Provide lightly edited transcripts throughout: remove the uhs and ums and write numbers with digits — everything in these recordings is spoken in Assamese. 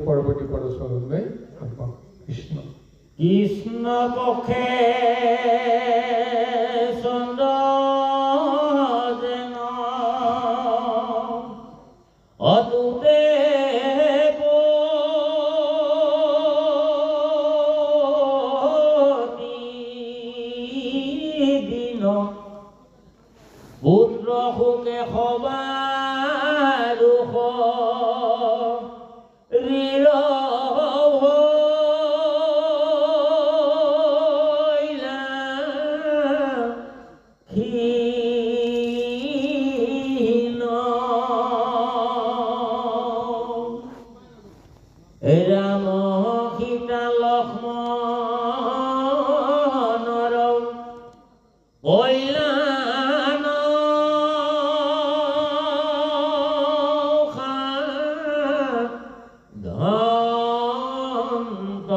পৰৱৰ্তী পদচৰণলৈ আগবাঢ়ো। কৃষ্ণ কৃষ্ণ পক্ষে চন্দ্ৰ যেন অতুতে দিন পুত্ৰ সুখে সবাৰো ৰাম সীতা লক্ষ্মণৰ কল্যাণ সাধন্ত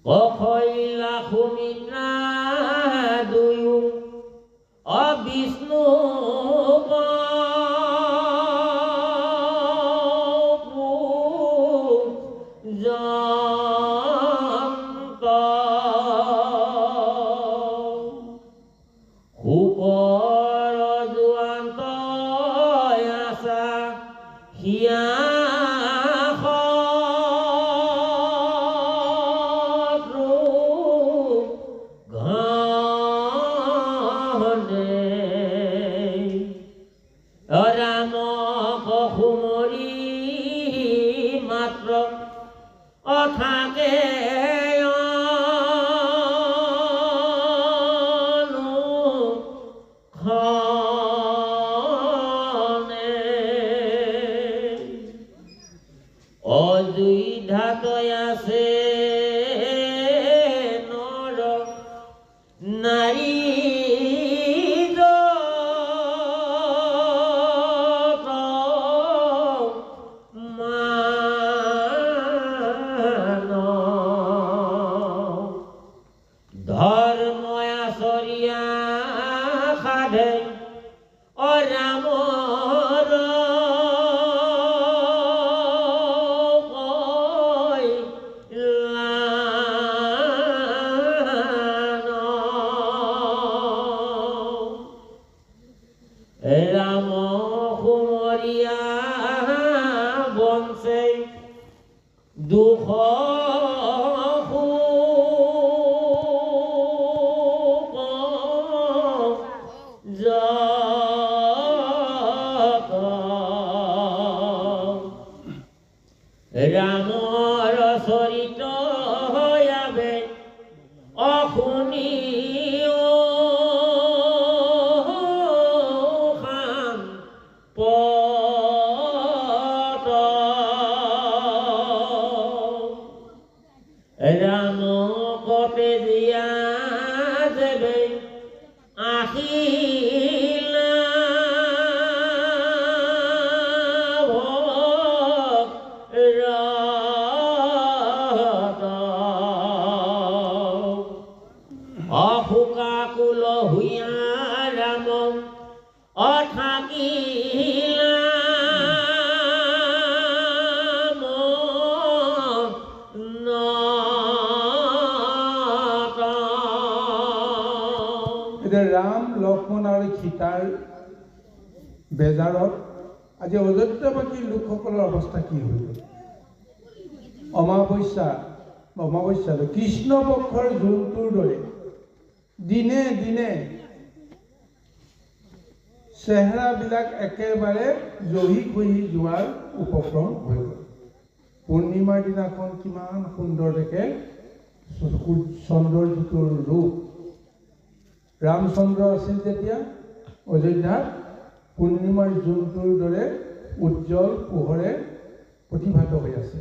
কখৈলা সুমিত্ৰা দুয়ো অবিষ্ণু ৰাম কহুমৰি মাত্ৰ অথাকে অযুধাত আছে নৰ নাৰী ধৰ্ময়াচৰিয়া সাধে অৰামৰ ৰাম সুমৰীয়া বংশে দুখ ৰামৰ চৰিত্ৰ হয়াবে অশুনি ৰাম কতে দিয়া দেবে আহিলা অহুকাকুল হুইয়া ৰাম অথাকিলা ৰাম লক্ষ্মণ আৰু সীতাৰ বেজাৰত আজি অযোধ্যাবাসী লোকসকলৰ অৱস্থা কি হৈ গ'ল? অমাৱস্যা কৃষ্ণ পক্ষৰ জোনটোৰ দৰে দিনে দিনে চেহেৰাবিলাক একেবাৰে জহি খহি যোৱাৰ উপক্ৰম হৈ গ'ল। পূৰ্ণিমাৰ দিনাখন কিমান সুন্দৰ দেখে চন্দ্ৰজ্যোতিৰ ৰূপ। ৰামচন্দ্ৰ আছিল যেতিয়া অযোধ্যাত পূৰ্ণিমাৰ জোনটোৰ দৰে উজ্জ্বল পোহৰে প্ৰতিভাত হৈ আছে।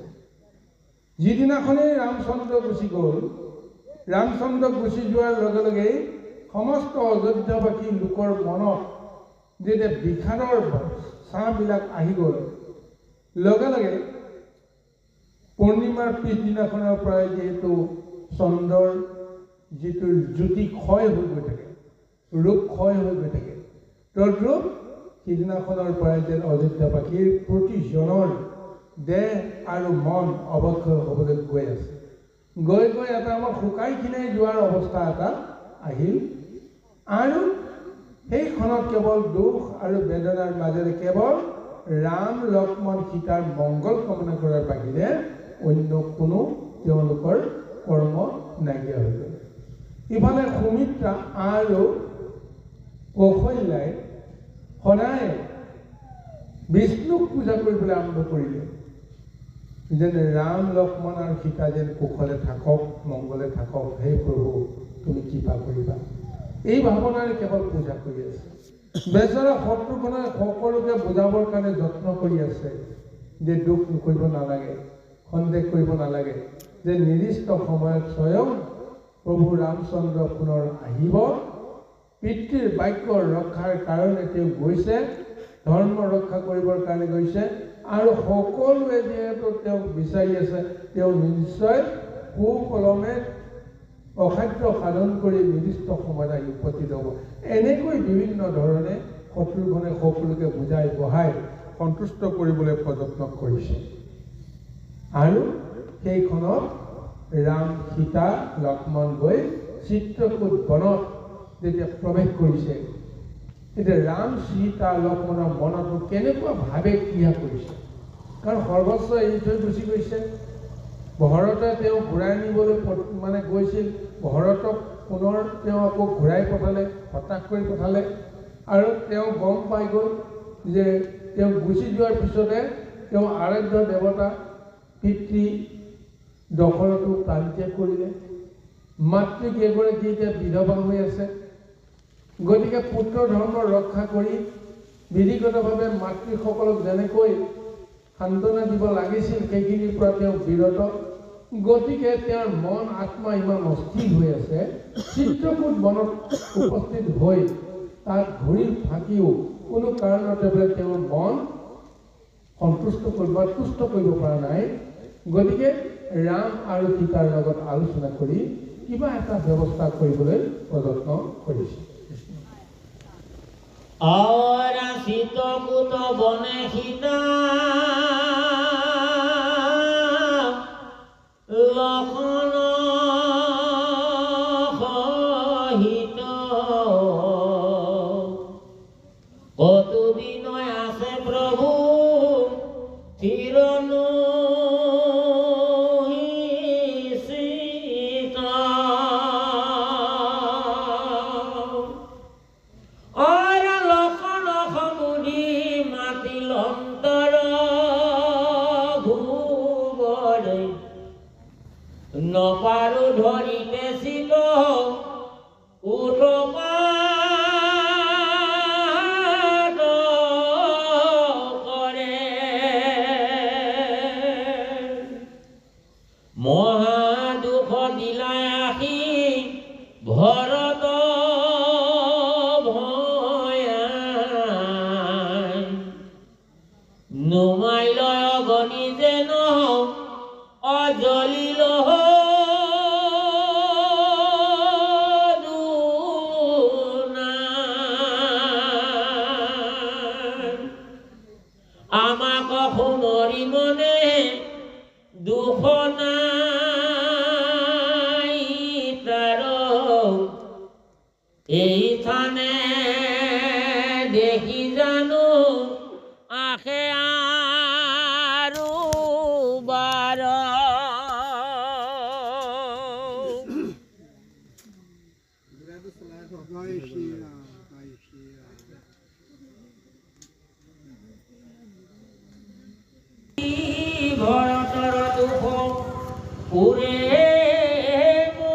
যিদিনাখনেই ৰামচন্দ্ৰ গুচি গ'ল, ৰামচন্দ্ৰ গুচি যোৱাৰ লগে লগেই সমস্ত অযোধ্যাবাসী লোকৰ মনত যেতিয়া বিষাদৰ ছাঁবিলাক আহি গ'ল, লগে লগে পূৰ্ণিমাৰ পিছদিনাখনৰ পৰাই যিহেতু চন্দ্ৰৰ যিটো জ্যোতি ক্ষয় হৈ গৈ থাকে, ৰূপ ক্ষয় হৈ গৈ থাকে, তদ্ৰূপ সিদিনাখনৰ পৰাই যেন অযোধ্যাবাসীৰ প্ৰতিজনৰ দেহ আৰু মন অৱক্ষয় হ'বলৈ গৈ আছে। গৈ গৈ এটা আমাৰ শুকাই খিনাই যোৱাৰ অৱস্থা এটা আহিল আৰু সেইখনত কেৱল দুখ আৰু বেদনাৰ মাজেৰে কেৱল ৰাম লক্ষ্মণ সীতাৰ মংগল কামনা কৰাৰ বাহিৰে অন্য কোনো তেওঁলোকৰ কৰ্ম নাইকিয়া হৈ গ'ল। ইফালে সুমিত্ৰা আৰু কৌশল্যাই সদায় বিষ্ণুক পূজা কৰিবলৈ আৰম্ভ কৰিলে, যেন ৰাম লক্ষ্মণ আৰু সীতা যেন কুশলে থাকক, মংগলে থাকক, হে প্ৰভু তুমি কৃপা কৰিবা, এই ভাৱনাৰে কেৱল পূজা কৰি আছে। বেচেৰা শত্ৰুঘ্নে সকলোকে বুজাবৰ কাৰণে যত্ন কৰি আছে যে দুখ কৰিব নালাগে, সন্দেহ কৰিব নালাগে, যে নিৰ্দিষ্ট সময়ত স্বয়ং প্ৰভু ৰামচন্দ্ৰ পুনৰ আহিব, পিতৃৰ বাক্য ৰক্ষাৰ কাৰণে তেওঁ গৈছে, ধৰ্ম ৰক্ষা কৰিবৰ কাৰণে গৈছে আৰু সকলোৱে যিহেতু তেওঁক বিচাৰি আছে, তেওঁ নিশ্চয় সুকলমে অসাধ্য সাধন কৰি নিৰ্দিষ্ট সময়ত আহি উপস্থিত হ'ব। এনেকৈ বিভিন্ন ধৰণে শত্ৰুঘ্নে সকলোকে বুজাই বঢ়াই সন্তুষ্ট কৰিবলৈ প্ৰযত্ন কৰিছে। আৰু সেইখনত ৰাম সীতা লক্ষ্মণ গৈ চিত্ৰকূট বনত যেতিয়া প্ৰৱেশ কৰিছে, এতিয়া ৰাম সীতা লক্ষ্মণৰ মনতো কেনেকুৱা ভাৱে ক্ৰিয়া কৰিছে, কাৰণ সৰ্বস্ব এৰি থৈ গুচি গৈছে। ভৰতে তেওঁ ঘূৰাই নিবলৈ গৈছিল, ভৰতক পুনৰ তেওঁ আকৌ ঘূৰাই পঠালে, হতাশ কৰি পঠালে আৰু তেওঁ গম পাই গ'ল যে তেওঁ গুচি যোৱাৰ পিছতে তেওঁ আৰাধ্য দেৱতা পিতৃ দশৰথো প্ৰাণত্যাগ কৰিলে, মাতৃকেইগৰাকী এতিয়া বিধৱা হৈ আছে। গতিকে পুত্ৰ ধৰ্ম ৰক্ষা কৰি বিধিগতভাৱে মাতৃসকলক যেনেকৈ সান্তনা দিব লাগিছিল সেইখিনিৰ পৰা তেওঁ বিৰত। গতিকে তেওঁৰ মন আত্মা ইমান অস্থিৰ হৈ আছে, চিত্ৰকূট বনত উপস্থিত হৈ তাত ঘূৰি থাকিও কোনো কাৰণতে বোলে তেওঁৰ মন সন্তুষ্ট কৰিব তুষ্ট কৰিব পৰা নাই। গতিকে ৰাম আৰু সীতাৰ লগত আলোচনা কৰি কিবা এটা ব্যৱস্থা কৰিবলৈ প্ৰযত্ন কৰিছে। Ahora চিত্ৰকূট বনে সীতা লক্ষ্মণ সহিত কতদিন আছে প্ৰভু চিৰনো নপাৰো ধৰিতে চিত উৎপাত কৰে, মহা দুখ দিলাই আহি ভৰত ভয়াই, নুমাই লয় অগণি যেন অজলিল আমাক সুমৰি মনে দুখ নাই তাৰ, এই থানে দেখি জানো আশে আৰু বাৰ। ভৰতৰ দুখ পুৰে মোৰ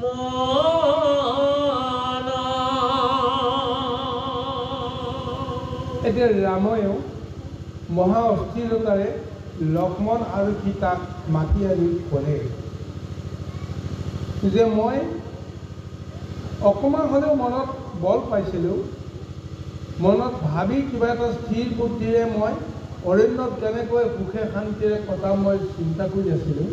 মন। এতিয়া ৰাময়েও মহা অস্থিৰতাৰে লক্ষ্মণ আৰু সীতাক মাতি আনি ক'লে যে মই অকণমান হ'লেও মনত বল পাইছিলোঁ, মনত ভাবি কিবা এটা স্থিৰ বুদ্ধিৰে মই অৰণ্যত কেনেকৈ সুখে শান্তিৰে কটাম মই চিন্তা কৰি আছিলোঁ,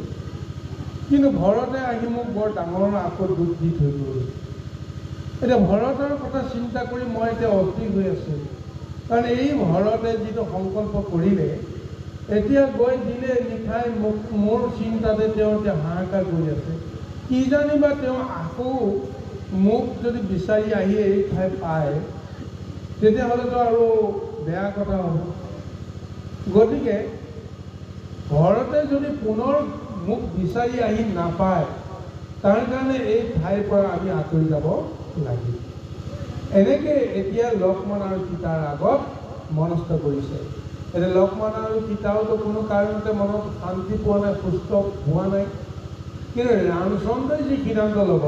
কিন্তু ঘৰতে আহি মোক বৰ ডাঙৰ আকৌ দুখ দি থৈ গ'ল। এতিয়া ভৰতৰ কথা চিন্তা কৰি মই এতিয়া অস্থিৰ হৈ আছোঁ, কাৰণ এই ভৰতে যিটো সংকল্প কৰিলে এতিয়া গৈ দিলে নিশাই মোৰ চিন্তাতে তেওঁ এতিয়া হাহাকাৰ কৰি আছে। কি জানিবা তেওঁ আকৌ মোক যদি বিচাৰি আহি এই ঠাই পায় তেতিয়াহ'লেতো আৰু বেয়া কথা হ'ব। গতিকে ঘৰতে যদি পুনৰ মোক বিচাৰি আহি নাপায় তাৰ কাৰণে এই ঠাইৰ পৰা আমি আঁতৰি যাব লাগিব। এনেকৈ এতিয়া লক্ষ্মণ আৰু সীতাৰ আগত মনস্থ কৰিছে। এতিয়া লক্ষ্মণ আৰু সীতাওতো কোনো কাৰণতে মনত শান্তি পোৱা নাই, সুস্থ হোৱা নাই। কিন্তু ৰামচন্দ্ৰই যি সিদ্ধান্ত ল'ব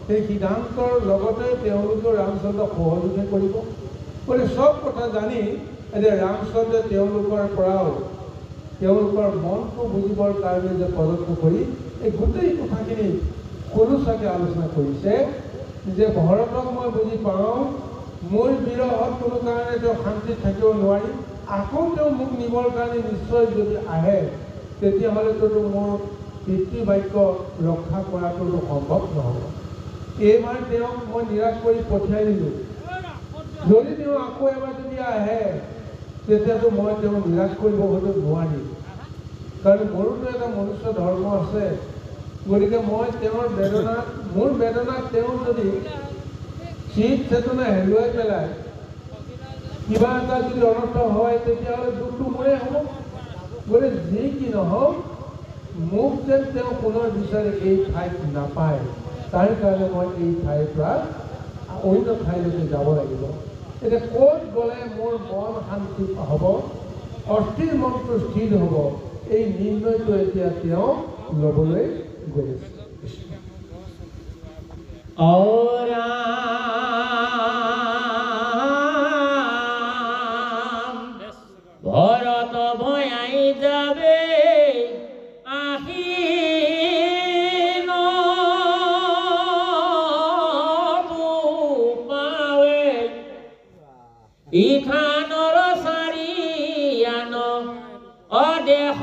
সেই সিদ্ধান্তৰ লগতে তেওঁলোকেও ৰামচন্দ্ৰক সহযোগে কৰিব। গতিকে চব কথা জানি এতিয়া ৰামচন্দ্ৰই তেওঁলোকৰ পৰাও তেওঁলোকৰ মনটো বুজিবৰ কাৰণে যে পদক্ষেপ কৰি এই গোটেই কথাখিনি খোলোচাকৈ আলোচনা কৰিছে যে ভৰতক মই বুজি পাওঁ, মোৰ বিৰহত কোনো কাৰণে তেওঁ শান্তিত থাকিব নোৱাৰি, আকৌ তেওঁ মোক নিবৰ কাৰণে নিশ্চয় যদি আহে তেতিয়াহ'লেতো মোৰ পিতৃবাক্য ৰক্ষা কৰাটোতো সম্ভৱ নহ'ব। এইবাৰ তেওঁক মই নিৰাশ কৰি পঠিয়াই দিলোঁ। যদি তেওঁ আকৌ এবাৰ যদি আহে তেতিয়াতো মই তেওঁক নিৰাশ কৰিব হয়তো নোৱাৰিম, কাৰণ মোৰোতো এটা মনুষ্য ধৰ্ম আছে। গতিকে মই তেওঁৰ বেদনাত মোৰ বেদনাত তেওঁ যদি চিত চেতনা হেৰুৱাই পেলায় কিবা এটা যদি অনৰ্থ হয় তেতিয়াহ'লে দুখটো মোৰে হ'ব। গতিকে যি কি নহওক মোক যেন তেওঁ পুনৰ বিচাৰি এই ঠাইত নাপায়, তাৰ কাৰণে মই এই ঠাইৰ পৰা অন্য ঠাইলৈকে যাব লাগিব। এতিয়া ক'ত গ'লে মোৰ মন শান্তি হ'ব, অস্থিৰ মনটো স্থিৰ হ'ব, এই নিৰ্ণয়টো এতিয়া তেওঁ ল'বলৈ গৈ আছে। ভৰত ভয়াই যাবে আহিন পাৱে ইখানৰ চাৰিয়ান অদেশ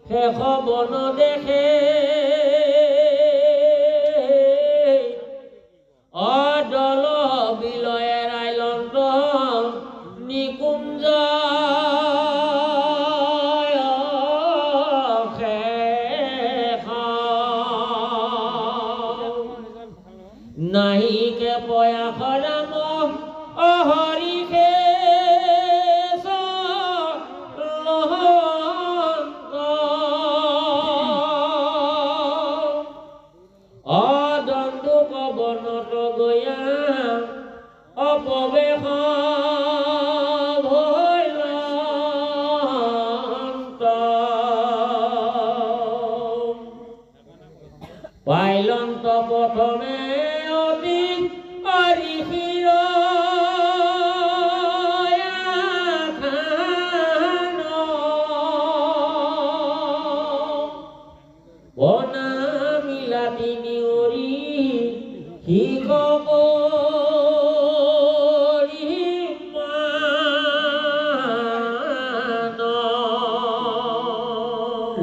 শেষ বন দেখে অদল বিলয়ে ৰাইলন্ত নিকুঞ্জ নাহিকে পয়াস ৰাম অহৰিষে পাইলন্ত প্ৰথমে অতি হৰিষিৰ বনা মিলাতি নিউৰি শিখ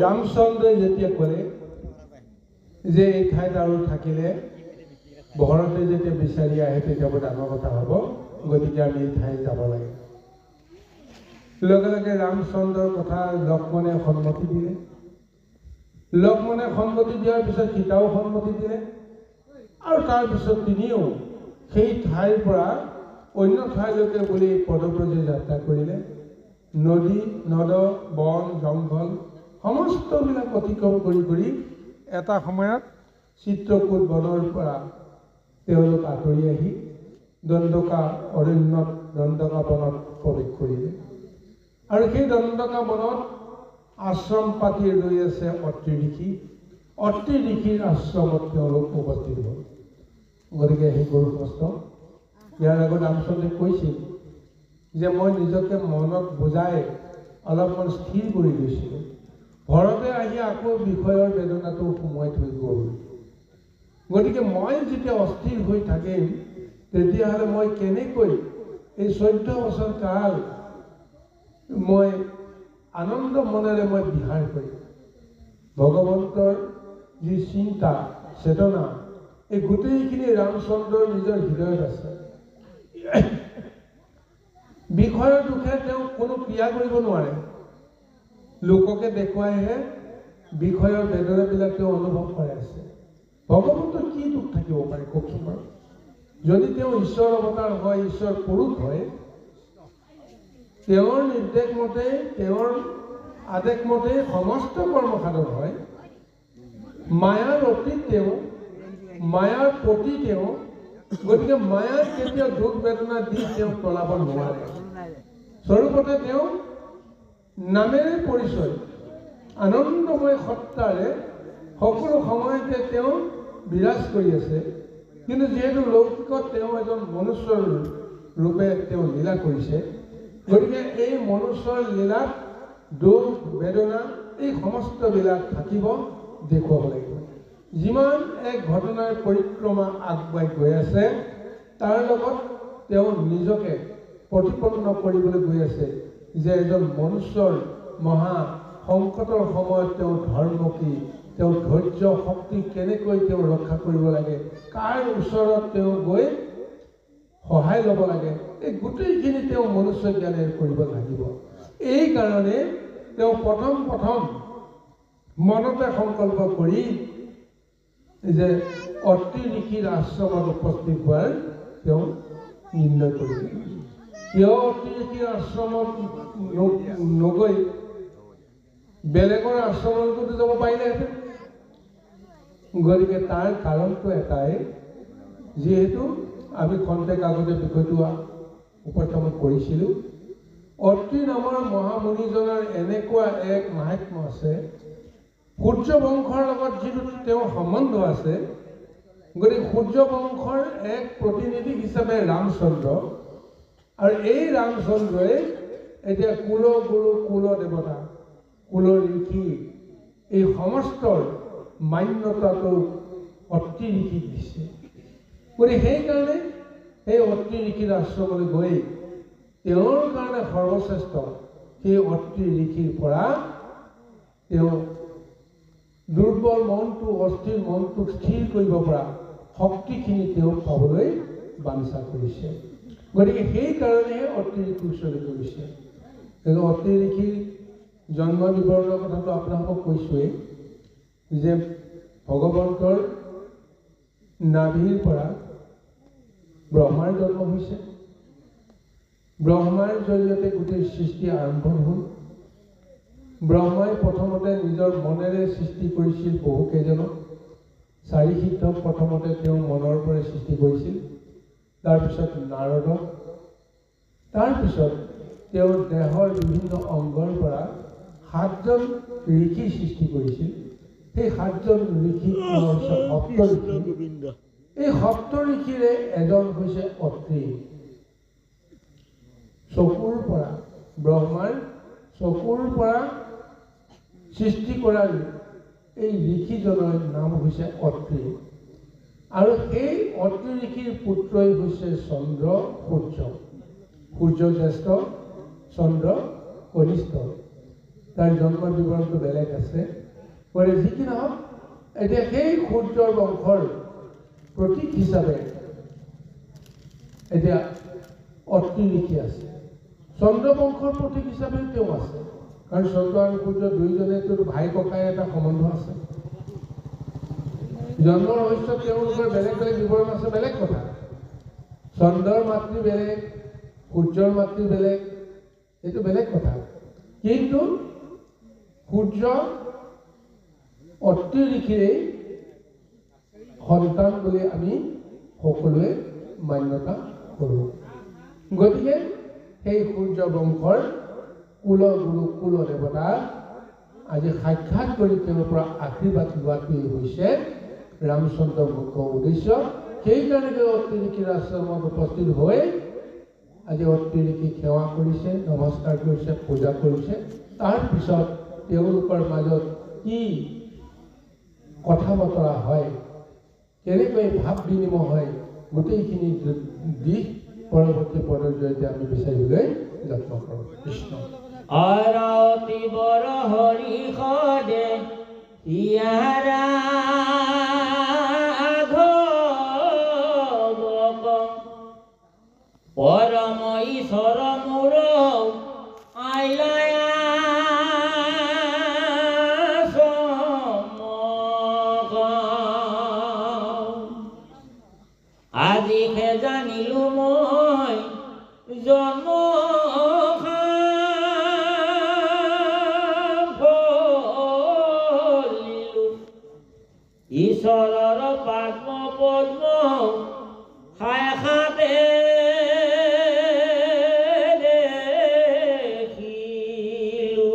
ৰামচন্দ্ৰই যেতিয়া ক'লে যে এই ঠাইত আৰু থাকিলে ভৰতে যেতিয়া বিচাৰি আহে তেতিয়া বৰ ডাঙৰ কথা হ'ব, গতিকে আমি এই ঠাইত যাব লাগে। লগে লগে ৰামচন্দ্ৰৰ কথা লক্ষ্মণে সন্মতি দিলে। লক্ষ্মণে সন্মতি দিয়াৰ পিছত সীতাও সন্মতি দিলে আৰু তাৰপিছত তিনিও সেই ঠাইৰ পৰা অন্য ঠাইলৈকে বুলি পদব্ৰজে যাত্ৰা কৰিলে। নদী নদ বন জংঘল সমস্তবিলাক অতিক্ৰম কৰি এটা সময়ত চিত্ৰকূট বনৰ পৰা তেওঁলোক আঁতৰি আহি দণ্ডকা অৰণ্যত দণ্ডকা বনত প্ৰৱেশ কৰিলে। আৰু সেই দণ্ডকা বনত আশ্ৰম পাতি ৰৈ আছে অত্ৰি ঋষি। অত্ৰি ঋষিৰ আশ্ৰমত তেওঁলোক উপস্থিত হ'ল। গতিকে সেই গৰু কষ্ট ইয়াৰ আগত ৰামচন্দ্ৰে কৈছিল যে মই নিজকে মনত বুজাই অলপমান স্থিৰ কৰি লৈছিলোঁ। ঘৰতে আহি আকৌ বিষয়ৰ বেদনাটো সোমোৱাই থৈ গ'ল। গতিকে মই যেতিয়া অস্থিৰ হৈ থাকিম তেতিয়াহ'লে মই কেনেকৈ এই 14 বছৰ কাল মই আনন্দ মনেৰে মই বিহাৰ কৰিম। ভগৱন্তৰ যি চিন্তা চেতনা এই গোটেইখিনি ৰামচন্দ্ৰৰ নিজৰ হৃদয়ত আছে। বিষয়ৰ দুখে তেওঁ কোনো ক্ৰিয়া কৰিব নোৱাৰে। লোককে দেখুৱাইহে বিষয়ৰ বেদনাবিলাক তেওঁ অনুভৱ কৰি আছে। ভগৱন্তৰ কি দুখ থাকিব পাৰে কওকচোন বাৰু? যদি তেওঁ ঈশ্বৰ অৱতাৰ হয়, ঈশ্বৰ পুৰুষ হয়, তেওঁৰ নিৰ্দেশ মতে তেওঁৰ আদেশ মতে সমস্ত কৰ্মসাধন হয়। মায়াৰ অতীত তেওঁ, মায়াৰ প্ৰতি তেওঁ। গতিকে মায়াৰ কেতিয়াও দুখ বেদনা দি তেওঁ তলাব নোৱাৰে। স্বৰূপতে তেওঁ নামেৰে পৰিচয় আনন্দময় সত্তাৰে সকলো সময়তে তেওঁ বিৰাজ কৰি আছে। কিন্তু যিহেতু লৌকিকত তেওঁ এজন মনুষ্যৰ ৰূপে তেওঁ লীলা কৰিছে, গতিকে এই মনুষ্যৰ লীলাত দুখ বেদনা এই সমস্তবিলাক থাকিব, দেখুৱাব লাগিব। যিমান এক ঘটনাৰ পৰিক্ৰমা আগবাঢ়ি গৈ আছে তাৰ লগত তেওঁ নিজকে প্ৰতিপন্ন কৰিবলৈ গৈ আছে যে এজন মনুষ্যৰ মহা সংকটৰ সময়ত তেওঁ ধৰ্ম কি, তেওঁ ধৈৰ্য শক্তি কেনেকৈ তেওঁ ৰক্ষা কৰিব লাগে, কাৰ ওচৰত তেওঁ গৈ সহায় ল'ব লাগে, এই গোটেইখিনি তেওঁ মনুষ্য জ্ঞানেৰে কৰিব লাগিব। এই কাৰণে তেওঁ প্ৰথম মনতে সংকল্প কৰি যে অত্ৰি ঋষিৰ আশ্ৰমত উপস্থিত হোৱাৰ তেওঁ নিৰ্ণয় কৰিলে। কিয় অত্ৰি ঋষিৰ আশ্ৰমত নগৈ বেলেগৰ আশ্ৰমলৈতো যাব পাৰিলেহেঁতেন? গতিকে তাৰ কাৰণটো এটাই, যিহেতু আমি খন্তেক আগতে বিষয়টো উপস্থাপন কৰিছিলোঁ, অত্ৰি নামৰ মহামুনিজনৰ এনেকুৱা এক মাহাত্ম্য আছে, সূৰ্য বংশৰ লগত যিটো তেওঁৰ সম্বন্ধ আছে। গতিকে সূৰ্য বংশৰ এক প্ৰতিনিধি হিচাপে ৰামচন্দ্ৰ, আৰু এই ৰামচন্দ্ৰই এতিয়া কুল গুৰু কুল দেৱতা কুল ঋষি এই সমস্তৰ মান্যতাটো অত্ৰি ঋষিক দিছে। গতিকে সেইকাৰণে সেই অত্ৰি ঋষিৰ আশ্ৰমলৈ গৈ তেওঁৰ কাৰণে সৰ্বশ্ৰেষ্ঠ সেই অত্ৰি ঋষিৰ পৰা তেওঁ দুৰ্বল মনটো অস্থিৰ মনটোক স্থিৰ কৰিব পৰা শক্তিখিনি তেওঁ পাবলৈ বাঞ্ছা কৰিছে। গতিকে সেইকাৰণেহে অত্ৰি ঋষিৰ ওচৰলৈ গৈছে। কিন্তু অত্ৰি ঋষিৰ জন্ম বিৱৰণৰ কথাটো আপোনালোকক কৈছোঁৱেই যে ভগৱন্তৰ নাভিৰ পৰা ব্ৰহ্মাৰ জন্ম হৈছে। ব্ৰহ্মাৰ জৰিয়তে গোটেই সৃষ্টি আৰম্ভ হ'ল। ব্ৰহ্মাই প্ৰথমতে নিজৰ মনেৰে সৃষ্টি কৰিছিল বহুকেইজনক। 4 সিদ্ধক প্ৰথমতে তেওঁ মনৰ পৰা সৃষ্টি কৰিছিল, তাৰপিছত নাৰদক, তাৰপিছত তেওঁৰ দেহৰ বিভিন্ন অংগৰ পৰা 7জন ঋষি সৃষ্টি কৰিছিল। সেই 7জন ঋষি হৈছে সপ্ত ঋষি। এই সপ্ত ঋষিৰে এজন হৈছে অত্ৰি। চকুৰ পৰা ব্ৰহ্মাৰ চকুৰ পৰা সৃষ্টি কৰা এই ঋষিজনৰ নাম হৈছে অত্ৰি। আৰু এই অত্ৰি ঋষিৰ পুত্ৰই হৈছে চন্দ্ৰ সূৰ্য। সূৰ্য জ্যেষ্ঠ, চন্দ্ৰ কনিষ্ঠ। তাৰ জন্ম বিৱৰণটো বেলেগ আছে। গতিকে যি কি নহওক, এতিয়া সেই সূৰ্যৰ বংশৰ প্ৰতীক হিচাপে এতিয়া অত্ৰি ঋষি আছে। চন্দ্ৰবংশৰ প্ৰতীক হিচাপে তেওঁ আছে, কাৰণ চন্দ্ৰ আৰু সূৰ্য দুয়োজনেতো ভাই ককাই এটা সম্বন্ধ আছে। জন্ম ৰহস্য তেওঁলোকৰ বেলেগ বেলেগ বিৱৰণ আছে, বেলেগ কথা। চন্দ্ৰৰ মাতৃ বেলেগ, সূৰ্যৰ মাতৃ বেলেগ, এইটো বেলেগ কথা। কিন্তু সূৰ্য অত্ৰি ঋষিৰেই সন্তান বুলি আমি সকলোৱে মান্যতা কৰোঁ। গতিকে সেই সূৰ্য বংশৰ কুলগুৰু কুল দেৱতা আজি সাক্ষাৎ কৰি তেওঁৰ পৰা আশীৰ্বাদ লোৱাটোৱেই হৈছে ৰামচন্দ্ৰৰ মুখ্য উদ্দেশ্য। সেইকাৰণে তেওঁ অত্ৰি ঋষিৰ আশ্ৰমত উপস্থিত হৈ আজি অত্ৰি ঋষিক সেৱা কৰিছে, নমস্কাৰ কৰিছে, পূজা কৰিছে। তাৰপিছত তেওঁলোকৰ মাজত কি কথা বতৰা হয়, কেনেকৈ ভাৱ বিনিময় হয়, গোটেইখিনি দিশ পৰৱৰ্তী পদৰ জৰিয়তে আমি বিচাৰিবলৈ যত্ন কৰোঁ। কৃষ্ণ আৰতি বৰ হৰি সদে ইয়াৰা পৰম ঈশ্বৰ মোৰ আইলায়া আজিহে জানিলো মই জন্ম ঈশ্বৰৰ পদ্ম পদ্ম খাই খাতে দেখিলো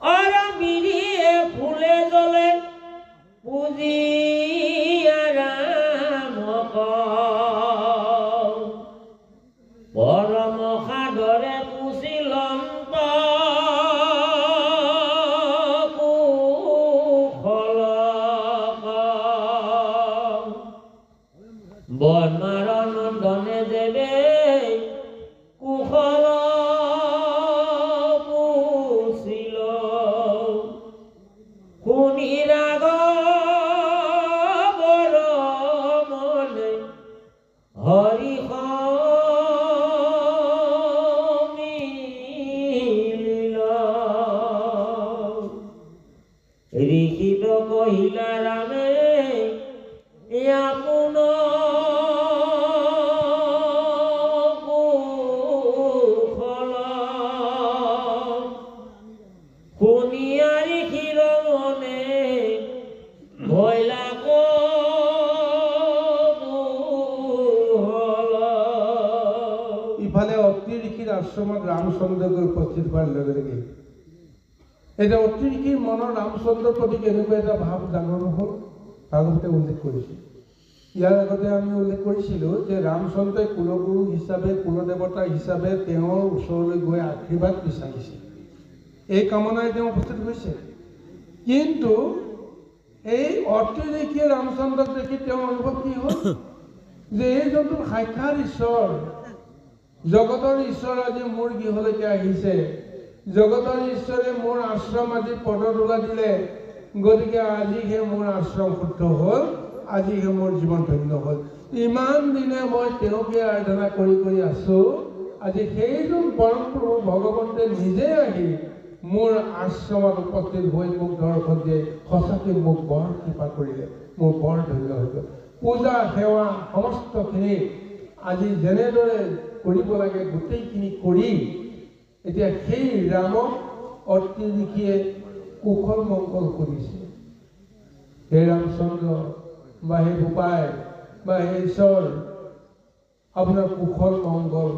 অৰবিৰিয়ে ফুলে জলে পুজি পৰম সাদৰে পুছিলম বনমাৰ নন্দনে দেৱে কুশল পুছিল শুনি ৰাগ বৰ মনে হৰি ঋষিত কহিলা ৰামে আপোন কুশল শুনিয়া ঋষিৰ মনে ভয়লা ইফালে অত্ৰি ঋষিৰ আশ্ৰমত ৰামচন্দ্ৰ গৈ উপস্থিত হোৱাৰ লগে লগে এতিয়া অত্ৰি ঋষিৰ মনৰ ৰামচন্দ্ৰৰ প্ৰতি কেনেকুৱা এটা ভাৱ জাগ্ৰত হ'ল ভাগৱতে উল্লেখ কৰিছে। ইয়াৰ আগতে আমি উল্লেখ কৰিছিলোঁ যে ৰামচন্দ্ৰই কুলগুৰু হিচাপে কুলদেৱতা হিচাপে তেওঁৰ ওচৰলৈ গৈ আশীৰ্বাদ বিচাৰিছে, এই কামনাৰে তেওঁ উপস্থিত হৈছে। কিন্তু এই অত্ৰি ঋষিয়ে ৰামচন্দ্ৰক দেখি তেওঁৰ অনুভৱ কি হ'ল যে এই যোনটো সাক্ষাৎ ঈশ্বৰ, জগতৰ ঈশ্বৰ আজি মোৰ গৃহলৈকে আহিছে, জগতৰ ঈশ্বৰে মোৰ আশ্ৰম আজি পদধূলা দিলে, গতিকে আজিহে মোৰ আশ্ৰম শুদ্ধ হ'ল, আজিহে মোৰ জীৱন ধন্য হ'ল। ইমান দিনে মই তেওঁকে আৰাধনা কৰি কৰি আছোঁ, আজি সেইজন পৰম প্ৰভু ভগৱন্তে নিজে আহি মোৰ আশ্ৰমত উপস্থিত হৈ মোক দৰ্শন দিয়ে, সঁচাকৈ মোক বৰ কৃপা কৰিলে, মোৰ বৰ ধন্য হৈ গ'ল। পূজা সেৱা সমস্তখিনি আজি যেনেদৰে কৰিব লাগে গোটেইখিনি কৰি এতিয়া সেই ৰামক অত্ৰি ঋষিয়ে কুশল মংগল কৰিছে। হে ৰামচন্দ্ৰ বা হে গোপাই বা হে ঈশ্বৰ, আপোনাৰ কুশল মংগল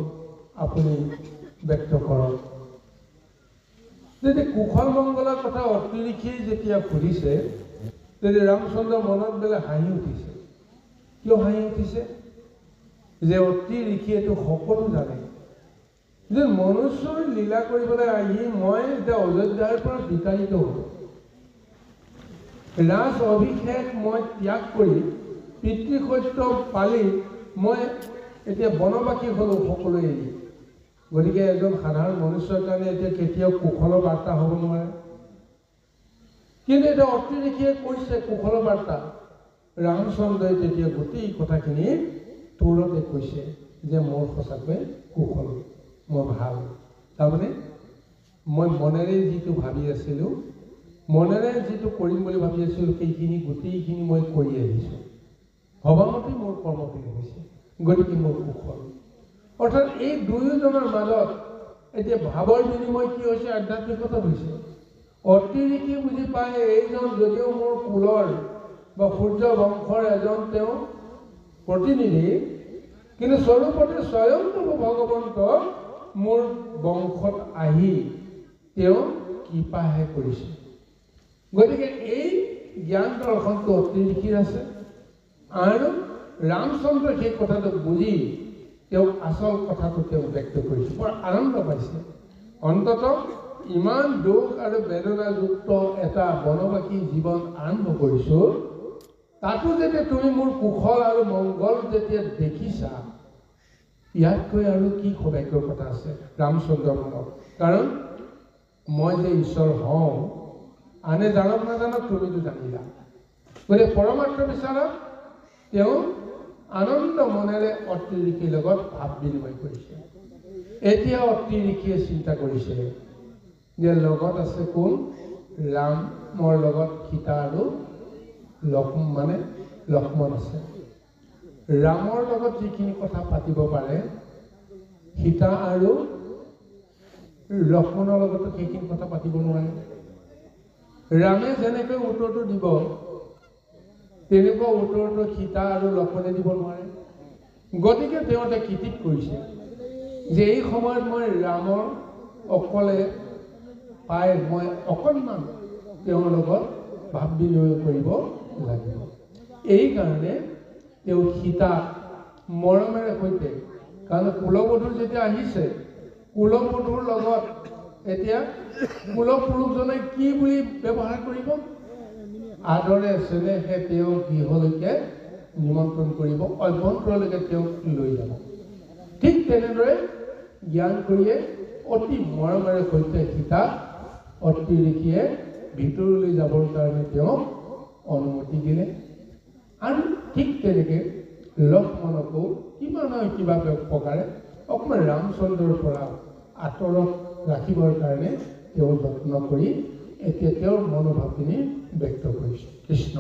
আপুনি ব্যক্ত কৰক। যদি কুশল মংগলৰ কথা অত্ৰি ঋষিয়ে যেতিয়া সুধিছে, তেতিয়া ৰামচন্দ্ৰৰ মনত বোলে হাঁহি উঠিছে। কিয় হাঁহি উঠিছে? যে অত্ৰি ঋষিয়েতো সকলো জানে যে মনুষ্যৰ লীলা কৰিবলৈ আহি মই এতিয়া অযোধ্যাৰ পৰা বিতাড়িত হ'লোঁ, ৰাজ অভিষেক মই ত্যাগ কৰি পিতৃসত্য পালি মই এতিয়া বনবাসী হ'লোঁ সকলোৱে এৰি। গতিকে এজন সাধাৰণ মনুষ্যৰ কাৰণে এতিয়া কেতিয়াও কুশলৰ বাৰ্তা হ'ব নোৱাৰে। কিন্তু এতিয়া অত্ৰি ঋষিয়ে কৈছে কুশল বাৰ্তা। ৰামচন্দ্ৰই তেতিয়া গোটেই কথাখিনি তোৰতে কৈছে যে মোৰ সঁচাকৈ কুশল, মোৰ ভাল। তাৰমানে মই মনেৰে যিটো ভাবি আছিলোঁ, মনেৰে যিটো কৰিম বুলি ভাবি আছিলোঁ, সেইখিনি গোটেইখিনি মই কৰি আহিছোঁ। ভবামতে মোৰ কৰ্মখিনি হৈছে, গতিকে মোৰ কুশল। অৰ্থাৎ এই দুয়োজনৰ মাজত এতিয়া ভাৱৰ বিনিময় কি হৈছে? আধ্যাত্মিকতা হৈছে। অতিৰিক্তি বুজি পায় এইজন যদিও মোৰ কুলৰ বা সূৰ্য বংশৰ এজন তেওঁ প্ৰতিনিধি, কিন্তু স্বৰূপতে স্বয়ংপ্ৰভু ভগৱন্ত মোৰ বংশত আহি তেওঁ কৃপাহে কৰিছে। গতিকে এই জ্ঞান দৰ্শনটো অতিৰিক্তি আছে। আৰু ৰামচন্দ্ৰ সেই কথাটো বুজি তেওঁ আচল কথাটো তেওঁ ব্যক্ত কৰিছে, বৰ আনন্দ পাইছে। অন্ততঃ ইমান দুখ আৰু বেদনাযুক্ত এটা বনবাসী জীৱন আৰম্ভ কৰিছোঁ, তাতো যেতিয়া তুমি মোৰ কুশল আৰু মংগল যেতিয়া দেখিছা, ইয়াতকৈ আৰু কি সৌভাগ্যৰ কথা আছে ৰামচন্দ্ৰৰ মনত? কাৰণ মই যে ঈশ্বৰ হওঁ, আনে জানক নাজানক তুমিতো জানিলা। গতিকে পৰমাৰ্থ বিচাৰক তেওঁ আনন্দ মনেৰে অতিৰিক্তিৰ লগত ভাৱ বিনিময় কৰিছে। এতিয়া অতিৰিক্তিয়ে চিন্তা কৰিছে যে লগত আছে কোন? ৰামৰ লগত সীতা আৰু লক্ষ্মণ আছে। ৰামৰ লগত যিখিনি কথা পাতিব পাৰে, সীতা আৰু লক্ষ্মণৰ লগতো সেইখিনি কথা পাতিব নোৱাৰে। ৰামে যেনেকৈ উত্তৰটো দিব, তেনেকুৱা উত্তৰটো সীতা আৰু লক্ষ্মণে দিব নোৱাৰে। গতিকে তেওঁ এটা কৃতিত কৰিছে যে এই সময়ত মই ৰামৰ অকলে পাই মই অকণমান তেওঁৰ লগত ভাৱ বিনিময় কৰিব লাগিব। এইকাৰণে তেওঁ সীতাক মৰমেৰে সৈতে, কাৰণ কুলবধূ যেতিয়া আহিছে, কুলবধূৰ লগত এতিয়া কুলপুৰুষজনে কি বুলি ব্যৱহাৰ কৰিব? আদৰে চেনেহে তেওঁ গৃহলৈকে নিমন্ত্ৰণ কৰিব, অভ্যন্তৰলৈকে তেওঁক লৈ যাব। ঠিক তেনেদৰে জ্ঞান কৰিয়ে অতি মৰমেৰে সৈতে সীতাক অতিৰিক্তিয়ে ভিতৰলৈ যাবৰ কাৰণে তেওঁক অনুমতি দিলে। আৰু ঠিক তেনেকৈ লক্ষ্মণকো কিবা নহয় কিবা প্ৰকাৰে অকণমান ৰামচন্দ্ৰৰ পৰা আঁতৰত ৰাখিবৰ কাৰণে তেওঁ যত্ন কৰি এতিয়া তেওঁৰ মনোভাৱখিনি ব্যক্ত কৰিছে। কৃষ্ণ।